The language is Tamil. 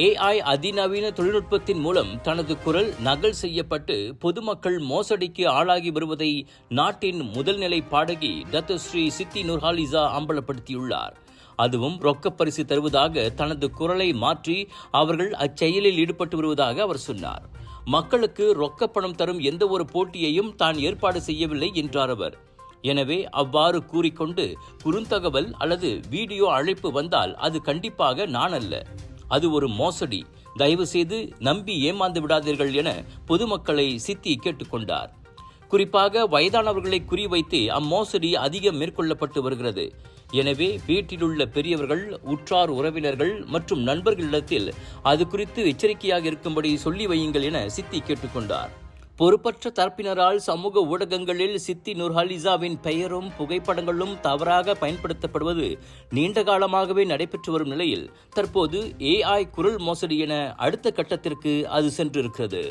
AI அதிநவீன தொழில்நுட்பத்தின் மூலம் தனது குரல் நகல் செய்யப்பட்டு பொதுமக்கள் மோசடிக்கு ஆளாகி வருவதை நாட்டின் முதல்நிலை பாடகி டத்தோஸ்ரீ சித்தி நூர்ஹாலிசா அம்பலப்படுத்தியுள்ளார். அதுவும் ரொக்கப்பரிசு தருவதாக தனது குரலை மாற்றி அவர்கள் அச்செயலில் ஈடுபட்டு வருவதாக அவர் சொன்னார். மக்களுக்கு ரொக்கப்பணம் தரும் எந்த ஒரு போட்டியையும் தான் ஏற்பாடு செய்யவில்லை என்றார் அவர். எனவே அவ்வாறு கூறிக்கொண்டு குறுந்தகவல் அல்லது வீடியோ அழைப்பு வந்தால் அது கண்டிப்பாக நான் அல்ல, அது ஒரு மோசடி, தயவு செய்து நம்பி ஏமாந்து விடாதீர்கள் என பொதுமக்களை சித்தி கேட்டுக்கொண்டார். குறிப்பாக வயதானவர்களை குறிவைத்து அம்மோசடி அதிகம் மேற்கொள்ளப்பட்டு வருகிறது. எனவே வீட்டிலுள்ள பெரியவர்கள், உற்றார் உறவினர்கள் மற்றும் நண்பர்களிடத்தில் அது குறித்து எச்சரிக்கையாக இருக்கும்படி சொல்லி வையுங்கள் என சித்தி கேட்டுக்கொண்டார். பொறுப்பற்ற தரப்பினரால் சமூக ஊடகங்களில் சித்தி நூர்ஹாலிசாவின் பெயரும் புகைப்படங்களும் தவறாக பயன்படுத்தப்படுவது நீண்ட காலமாகவே நடைபெற்று வரும் நிலையில் தற்போது AI குரல் மோசடி என அடுத்த கட்டத்திற்கு அது சென்றிருக்கிறது.